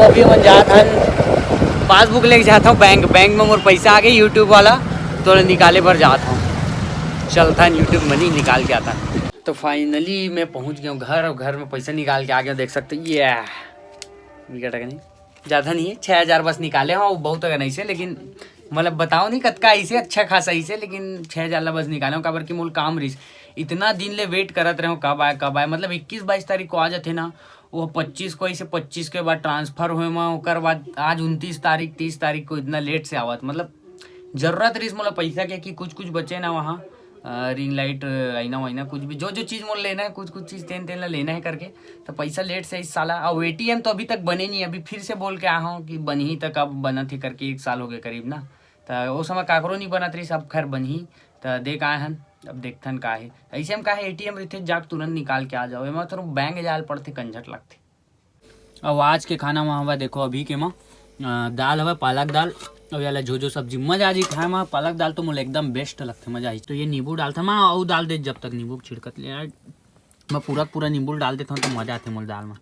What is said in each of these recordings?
अभी हम जाता हूँ पासबुक लेके जाता हूँ बैंक में मोर पैसा आ गए यूट्यूब वाला तो निकाले पर जाता हूँ। चलता है यूट्यूब मनी निकाल के आता है। तो फाइनली मैं पहुँच गया हूँ घर और घर में पैसा निकाल के आ गया। देख सकते ये विकेट नहीं ज़्यादा नहीं है 6,000 बस निकाले। हाँ वो बहुत अगर नहीं से लेकिन मतलब बताओ नहीं कतका इसे अच्छा खासा इसे लेकिन 6,000 बस निकाले हूँ। काबर की मूल काम रही इतना दिन ले वेट करत रहे कब आए मतलब 21-22 तारीख को आ जाते ना वो 25 को ऐसे 25 के बाद ट्रांसफ़र हुए मैं बाद आज 29 तारीख 30 तारीख को इतना लेट से आवत मतलब ज़रूरत रही मतलब पैसा के कि कुछ बचे ना वहाँ रिंग लाइट आईना वाइना कुछ भी जो चीज़ मोल लेना है कुछ चीज़ तेन लेना है करके तो पैसा लेट से इस साल और ATM तो अभी तक बने नहीं। अभी फिर से बोल के आया हूँ कि बन ही तक अब बना थी करके 1 साल हो गए करीब ना। तो वो समय काकरो नहीं बनत रही सब खैर बन ही तो देख आए हन। अब देखथन का है ऐसे हम का है ATM रहते जाके तुरंत निकाल के आ जाओ मैं थोड़ा बैंक जाल पड़ते कंझट लगते। अब आज के खाना में हवा देखो अभी के माँ दाल हवा पालक दाल और याला जो सब्जी मजा आ जी खाए में पालक दाल तो मुझे एकदम बेस्ट लगते मजा आई। तो ये नींबू डालता मैं और डाल दे जब तक नींबू छिड़कत ले मैं पूरा नींबू डाल देता हूँ तो मज़ा आते मुझे दाल में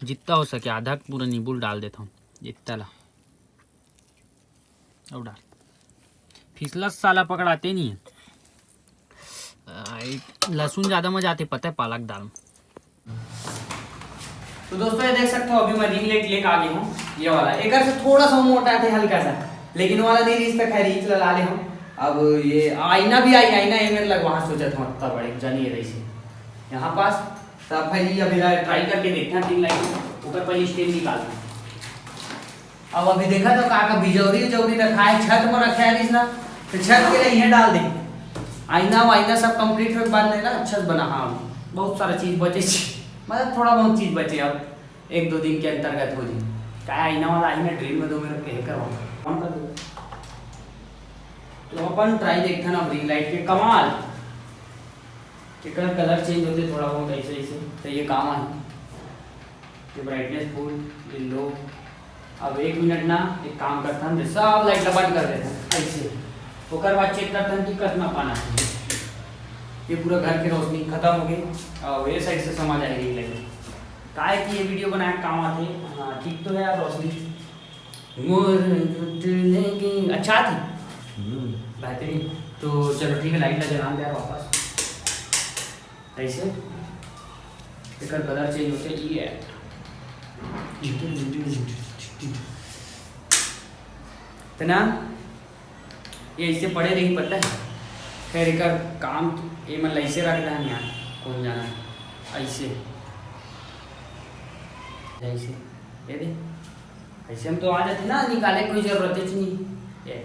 जितना हो सके आधा पूरा नींबू डाल देता हूँ जितना ला और डाल फिसलस साला पकड़ाते नहीं है। लहसुन ज़्यादा मजा आते पता है पालक दाल में। तो दोस्तों ये देख सकते हो अभी मैं रिंग लाइट लेके आ गया हूँ ये वाला एक से थोड़ा सा मोटा थे हल्का सा लेकिन वाला नहीं रिश्ता खैर रीच ला ले हम। अब ये आईना भी आई आईना ये मेरे लग वहाँ सोचा था इतना बड़े जानिए रही से यहाँ पास तब भाई अभी ट्राई करके देखते हैं रिंग लाइट ऊपर पहले स्टेन निकालना। अब अभी देखा तो का बिजौरी रखा है छत में रखा है ना तो छत के लिए यहाँ डाल दे आईना सब कंप्लीट हो बाद ना अच्छा से बना। हाँ बहुत सारा चीज़ बचे मतलब थोड़ा बहुत चीज़ बचे अब 1-2 दिन के अंतर्गत हो जाए क्या आईना वाला आईना ड्रिल में दो मेरा कहे करवा कर दो। तो अपन ट्राई देखते हैं ना रिंग लाइट के कमाल कलर चेंज होते थोड़ा बहुत ऐसे तो ये काम आए ये ब्राइटनेस फुल लो। अब 1 मिनट ना एक काम करता हूँ सब लाइट बंद कर देते हैं ऐसे ओकर बाद चेक करता हूँ कि कितना पाना है। ये पूरा घर की रोशनी खत्म हो गई और ये साइड से समझ आएगी लेकिन क्या है कि ये वीडियो बनाए काम आते। हाँ ठीक तो है यार रोशनी अच्छा थी बेहतरीन। तो चलो ठीक है लाइट लगा जला यार वापस ऐसे एक कलर चेंज होते ये तो ना ये ऐसे पड़े नहीं पता है खैर एक काम ये मतलब ऐसे रख रहा है यहाँ कौन जाना ऐसे ऐसे ये दे ऐसे हम तो आ जाते ना निकाले कोई जरूरत ही नहीं। ये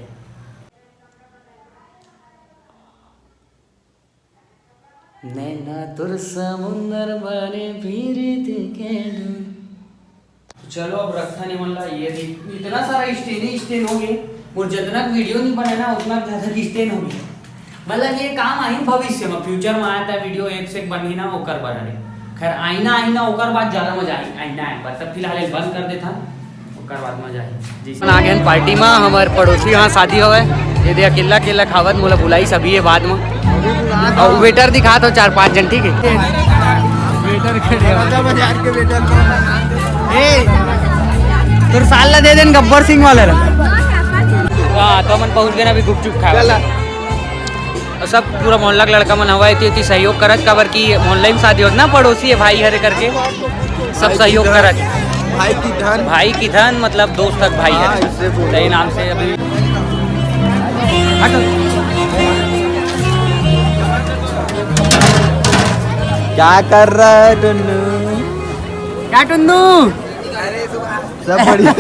नैना तुर समुंदर बने फिरते के चलो अब रखा नहीं मतलब ये इतना सारा स्टेन हो गए और जितना वीडियो नहीं बने ना उतना ज़्यादा स्टेन हो गया मतलब ये काम आई भविष्य में फ्यूचर में आया था वीडियो एक से एक बनी ना ओकर बना खैर आईना ओकर बाद ज़्यादा मजा आई आईना है मतलब फिलहाल बंद कर देता ओकर बाद मजा आई जी। आ गए पार्टी में हमारे पड़ोसी यहाँ शादी हो ये दे अकेला खावत मोला बुलाई सभी है बाद में और वेटर दिखा तो 4-5 जन ठीक है तो साल ला दे देन गब्बर सिंह वाले तो मन पहुँच गए अभी गुपचुप खा सब पूरा मोहल्ला का लड़का मन हवा इतनी सहयोग करत काबर की मोहल्ला में शादी होत ना पड़ोसी है भाई हरे करके सब सहयोग करत भाई की धन मतलब दोस्त तक भाई है नाम से अभी क्या कर रहा है टुन्नू क्या टुन्नू सब बढ़िया।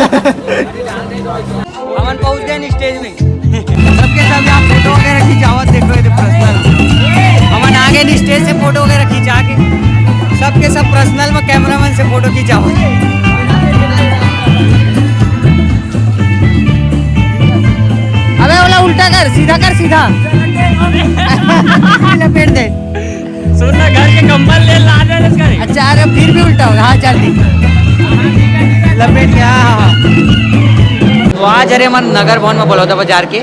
हमन पहुंच गए स्टेज में सबके सब यहाँ फोटो वगैरह खिंचावत देखो ये पर्सनल हमन आ गए स्टेज से फोटो वगैरह खिंचा के सबके सब पर्सनल में कैमरामैन से फोटो खिंचावत। अबे वाला उल्टा कर सीधा लपेट दे सुनना घर के कंबल ले ला दे इसका अच्छा अरे फिर भी उल्टा होगा। हाँ चल ठीक लपेट के हाँ। तो आज अरे मन नगर भवन में बलौदा बाजार के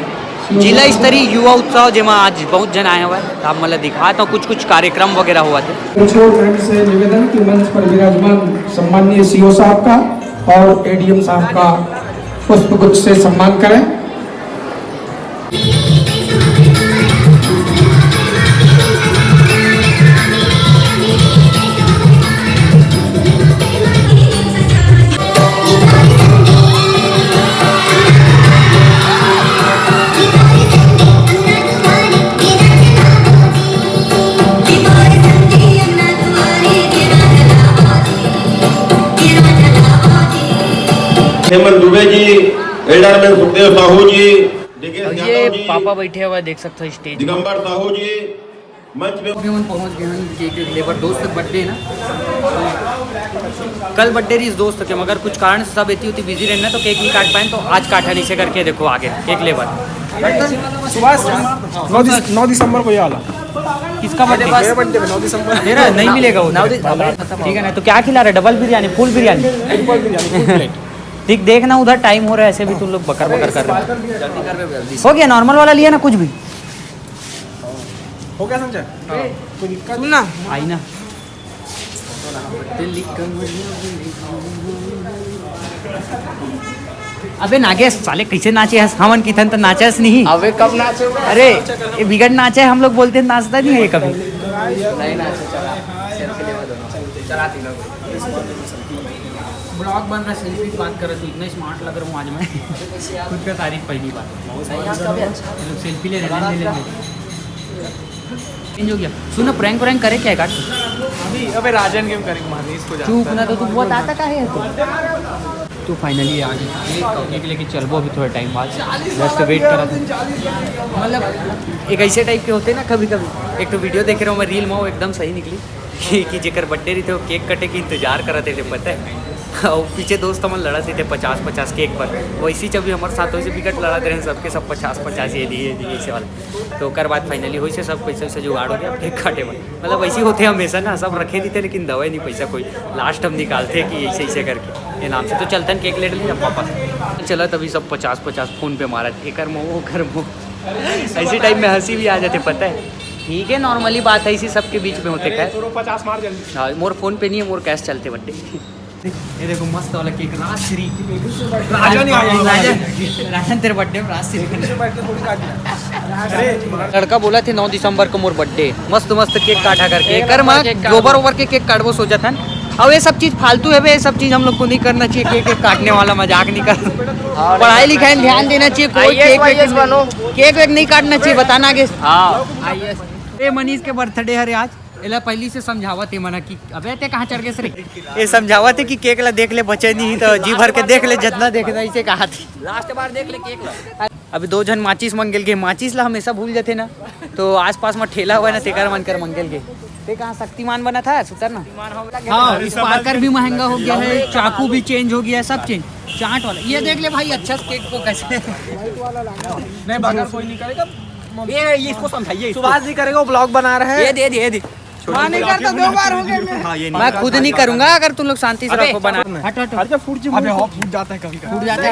जिला स्तरीय युवा उत्सव जेमा आज बहुत जन आए हुए हैं। आप मतलब दिखाता हूँ कुछ कार्यक्रम वगैरह हुआ थे। से निवेदन कि मंच पर विराजमान सम्माननीय सीओ साहब का और एडीएम साहब का पुष्पगुच्छ से सम्मान करें। हेमंत दुबे जी, एल्डरमैन सुखदेव साहू जी, और ये पापा बैठे हुए देख सकते हो स्टेज में। दिगंबर साहू जी मंच में अभी हम पहुंच गए हैं केक लेबर दोस्त बर्थडे है ना, कल बर्थडे रही इस दोस्त के, मगर कुछ कारण से सब इतनी बिजी रहना तो केक नहीं काट पाए, तो आज काटा नीचे करके देखो आगे केक लेबर। सुभाष 9 दिसंबर को ये वाला किसका बर्थडे? मेरा बर्थडे 9 दिसंबर। मेरा नहीं मिलेगा वो, ठीक है ना। तो क्या खिला रहा है? Double biryani, full biryani? ठीक, देखना उधर टाइम हो रहा है, ऐसे भी तुम लोग बकर बकर कर रहे हो। हो गया, नॉर्मल वाला लिया ना, कुछ भी हो गया संजय? कोई दिक्कत सुन ना आई ना। अबे नागेश साले कैसे नाचे है? हमन की थन तो नाचस नहीं। अबे कब नाचे? अरे ये बिगड़ नाचे, हम लोग बोलते हैं नाचता नहीं है ये कभी। नहीं नाचे, चला ब्लॉग बन रहा है, सेल्फी की बात कर रहे, तो इतना स्मार्ट लग रहा हूँ आज मैं। खुद का तारीफ पहली बार। सेल्फी ले लेंगे। चेंज हो गया। सुनो प्रैंक करे क्या है काट? अबे राजन गेम करेंगे मानी इसको चुप ना, तो तू बताता का है तो फाइनली आ गई केक लेके चलबो अभी थोड़ा टाइम बाद, जस्ट वेट करा था। मतलब एक ऐसे टाइप के होते हैं ना कभी कभी। एक तो वीडियो देख रहा हूँ मैं रील में, वो एकदम सही निकली कि जेकर बर्थडे रही थे वो केक कटे की इंतजार कराते थे, पता है। और पीछे दोस्त हम लड़ाते थे 50-50 केक पर, वैसी जब भी हमारे साथ वैसे विकट लड़ाते रहे सबके सब 50-50 ये दिए ऐसे वाले। तो कर बाद फाइनली वैसे सब पैसे से जुगाड़ हो गया केक काटे में। मतलब वैसे होते हमेशा ना, सब रखे नहीं थे लेकिन दवाई नहीं पैसा कोई, लास्ट हम निकालते कि ऐसे करके ये नाम से। तो चलते हैं केक ले लिया वापस, चला तभी सब 50-50 फ़ोन पे मारा, ये कर वो कर वो। ऐसी टाइम में हंसी भी आ जाते, पता है। ठीक है, नॉर्मली बात है, इसी सबके बीच में होते खैर। 50 मार जल्दी। हाँ, मोर फोन पे नहीं है, मोर कैश चलते बड्डे। ये देखो मस्त वाला केक, राजश्री राजन तेरे बर्थडे में राजश्री। लड़का बोला थे 9 दिसंबर को मोर बर्थडे, मस्त मस्त केक काटा करके कर माँ गोबर ओबर के केक काटबो सोचा था। अब ये सब चीज़ फालतू है, ये सब चीज़ हम लोग को नहीं करना चाहिए। केक काटने वाला मजाक नहीं कर, पढ़ाई लिखाई में ध्यान देना चाहिए। कोई केक वेक नहीं काटना चाहिए, बताना आगे। हाँ मनीष के बर्थडे है आज, एला पहली से समझावत है मना कि अबे ते कहाँ चढ़ गए सर, ये समझावत है कि केक ला देख ले, बचे नहीं तो जी भर के देख ले, जितना देखना इसे कहा थी लास्ट बार देख ले केक ला। अभी 2 जन माचिस मंगल के, माचिस ला हमेशा भूल जाते ना, तो आसपास में ठेला हुआ है ना, तेकर मन कर मंगल के। ते कहाँ शक्तिमान बना था सुतर ना। हाँ, स्पार्कर भी महंगा हो गया है, चाकू भी चेंज हो गया है, सब चेंज। चाट वाला ये देख ले भाई, अच्छा केक को कैसे नहीं बाहर कोई नहीं करेगा, ये इसको समझाइए, सुभाष जी करेगा, वो ब्लॉग बना रहे हैं। ये दे नहीं करता, 2 बार हो गए। मैं खुद नहीं करूंगा, अगर तुम लोग शांति से रखो बना। हट अरे फूट जाता है कभी फूट जाता है।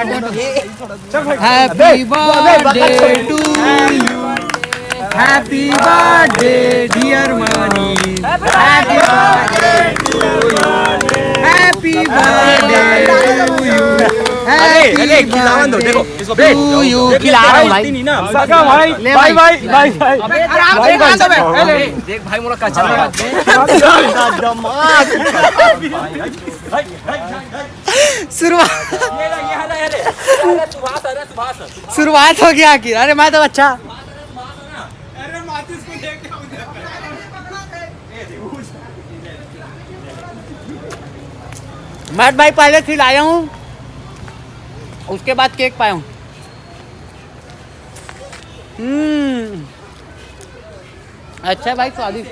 Happy birthday to you, happy birthday dear Mani, happy birthday to you, happy birthday to you, happy Khilawan दो, देखो इसको टू यू खिला रहा हूं भाई। सगा भाई, बाय बाय बाय बाय। देख भाई मोरा कचरा शुरुआत हो गया आखिर। अरे मैं तो अच्छा मैट भाई पहले खिलाया हूँ, उसके बाद केक पाया हूँ। अच्छा भाई स्वादिष्ट।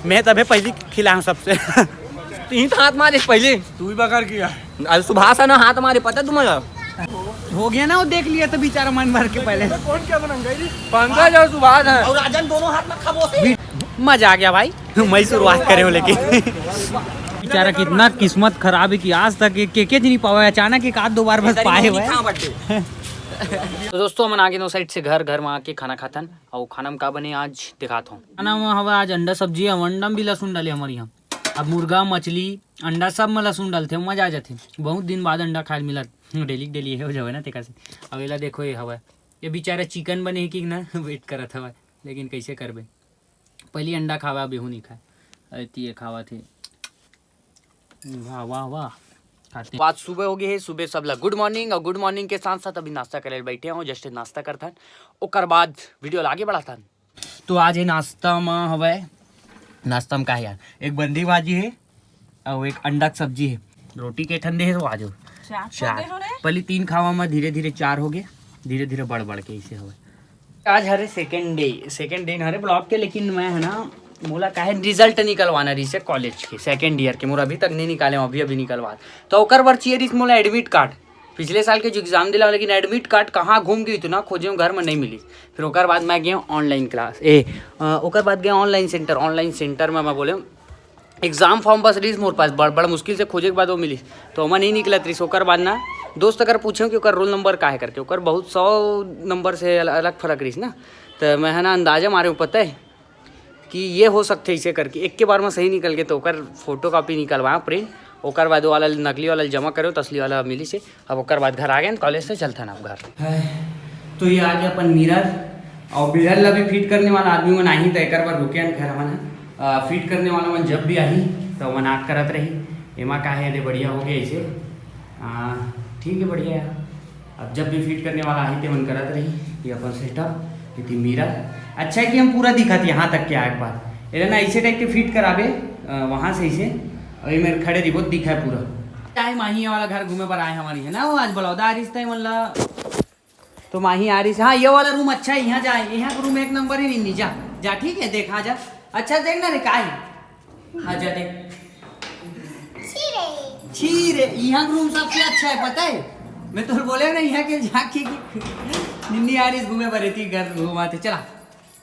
मैं तभी पहले खिलाया हूँ सबसे। तीन हाथ मारे पहले, तू ही बकर किया। अरे सुभाष है ना हाथ मारे, पता है तुम्हारा? हो गया ना, वो देख लिया तो बेचारा मन भर के पहले। कौन क्या बना गई? 15 जो सुभाष है और राजन दोनों हाथ में खबोसे। मजा आ गया भाई, मैं शुरुआत करे हो लेकिन बेचारा कितना किस्मत खराब है कि आज तक एक केक नहीं पावा, अचानक एक आध 2 बार बस पाए हुए। तो दोस्तों हम आगे नो साइड से घर में आके खाना खातन और खाना में का बने आज दिखाता हूँ। खाना में हवा आज अंडा सब्जी है, अंडा में भी लहसुन डाले हमारे यहाँ। अब मुर्गा मछली अंडा सब में लहसुन डालते मजा आ जाते। बहुत दिन बाद अंडा खाए मिला, डेली हो जाए ना तेका से। अब एला देखो ये हवा ये बेचारा चिकन बने कि ना वेट करत हवा, लेकिन कैसे करबे पहले अंडा खावा बेहू नहीं खाए अरे खावा थे। वाह वाह वाह खाते। आज सुबह हो गई है, सुबह सब लोग गुड मॉर्निंग और गुड मॉर्निंग के साथ साथ अभी नाश्ता करे बैठे हैं, जस्ट नाश्ता करता ओकर बाद वीडियो आगे बढ़ाता। तो आज है नाश्ता में हवा नाश्ता में का है यार, एक बंदी भाजी है और एक अंडा की सब्जी है, रोटी के ठंडे है तो आज चार पहले 3 खावा में धीरे धीरे 4 हो गए, धीरे धीरे बढ़ के इसे हो। आज हरे सेकेंड डे हरे ब्लॉग के, लेकिन मैं है ना मोला का है रिजल्ट निकलवाना रही से कॉलेज के सेकेंड ईयर के, मोरा अभी तक नहीं निकाले, अभी निकलवा तो ओकर बर चाहिए रही मोला एडमिट कार्ड। पिछले साल के जो एग्जाम दिला, लेकिन एडमिट कार्ड कहाँ घूम गई इतना खोजे घर में नहीं मिली। फिर ओकर बाद मैं गया ऑनलाइन क्लास ओकर बाद गया ऑनलाइन सेंटर में मैं बोले एग्जाम फॉर्म बस रही मोर पास, बड़ा मुश्किल से खोजे के बाद वो मिली तो हमें नहीं निकलत रही। ओकर बाद ना दोस्त अगर पूछे कि ओकर रोल नंबर का है करके, ओकर बहुत 100 नंबर से अलग फर्क रही ना, तो मैं है ना अंदाजा मारे पता है कि ये हो सकते इसे करके एक के बार में सही निकल गए। तो ओकर फोटो कॉपी निकलवाया प्रिंट, ओकर बाद वाला नकली वाला जमा करो तो असली वाला मिली से। अब ओकर बाद घर आ गए कॉलेज से चलता ना घर। तो ये आ गया अपन मिरर और मिरर ला भी फिट करने वाला आदमी मन आई तो एक बार रुके खैर मन फिट करने वाला मन जब भी आई तो मन आग करत रही एमा का है बढ़िया हो गया इसे ठीक है बढ़िया है। अब जब भी फिट करने वाला आई तो मन करत रही ये अपन सेटअप ये मिरर अच्छा है कि हम पूरा दिखा थी यहाँ तक के आए बात ये ना ऐसे टाइप के फिट कराबे वहाँ से इसे अभी मेरे खड़े रही बहुत दिखा है पूरा। चाहे माही वाला घर घूमे पर आए हमारी है ना, वो आज बलौदा आ रही था मतलब तो माही आ रही है। हाँ ये वाला रूम अच्छा है, यहाँ जाए यहाँ रूम एक नंबर ही नहीं जा ठीक है देख हाँ जा अच्छा देखना रे का है हाँ जा देख छीरे यहाँ रूम सबसे अच्छा है पता है। मैं तो बोले ना यहाँ के जाके निन्नी आ रही घूमे पर थी घर घुमाते चला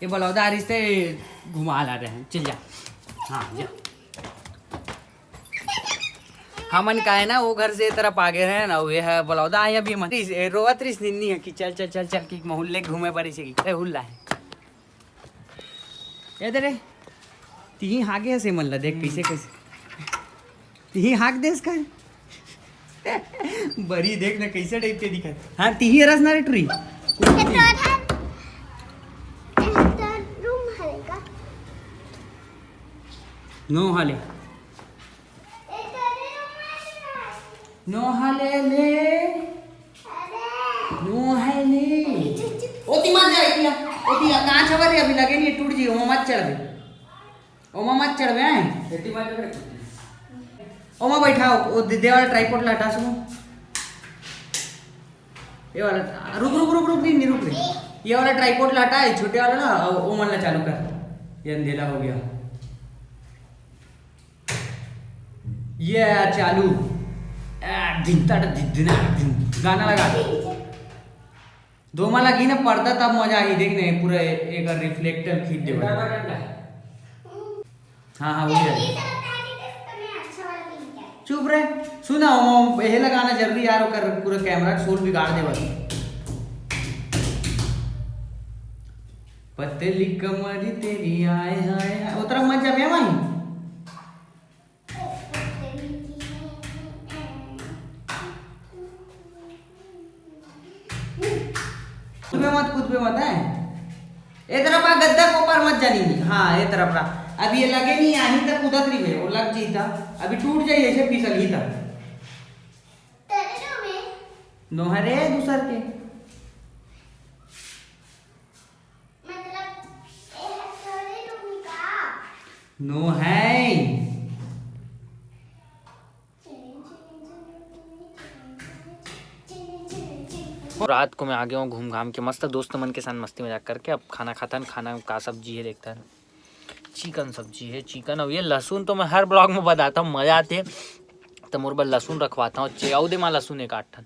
ये बलौदा आ रही से घुमा ला रहे हैं चल जा हाँ जा। हमन का है ना वो घर से तरफ आगे रहे ना वो है बलौदा आया भी मन रोवत रही निन्नी है कि चल चल चल चल कि मोहल्ले घूमे पर इसे हुल्ला है इधर ती हागे से मन ला देख कैसे ती हाक देस का बड़ी देख ना कैसे टाइप के दिखा। हाँ ती रस ना रे ट्री नो हाले ओती मत जाए ओती कहाँ छवर अभी लगे नहीं टूट जी ओमा मत चढ़वे हैं ओमा बैठाओ वो दे वाला ट्राइपॉड ला हटा सुनो ये वाला रुक नहीं रुक रही ये वाला ट्राइपॉड ला हटा है छोटे वाला ना वो मन ला चालू कर ये अंधेरा हो गया ये चालू गाना लगा दो माला लगी ना पर्दा तब मजा आई देखने पूरा एक रिफ्लेक्टर खींच दे। हाँ हाँ वही चुप रहे सुना ये लगाना जल्दी यार कर पूरा कैमरा सोल बिगाड़ दे बस। पतली कमर तेरी आए हाय वो तरफ मत जा माही खुद पे मत है ये तरफ आ गद्दा को ऊपर मत जानी हाँ ये तरफ रहा अब ये लगे नहीं यहीं तक उधर नहीं है वो लग जी था अभी टूट जाए ऐसे फिसल ही था नोहरे दूसर के नो है रात को मैं आ गया हूँ घूम घाम के मस्त दोस्त मन के साथ मस्ती मजाक करके। अब खाना खाता खाना का सब्जी है देखता है चिकन सब्जी है चिकन। और ये लहसुन तो मैं हर ब्लॉग में बताता हूँ मजा आते तो मोर पर लहसुन रखवाता हूँ 14 माह लहसुन एक 8 ठन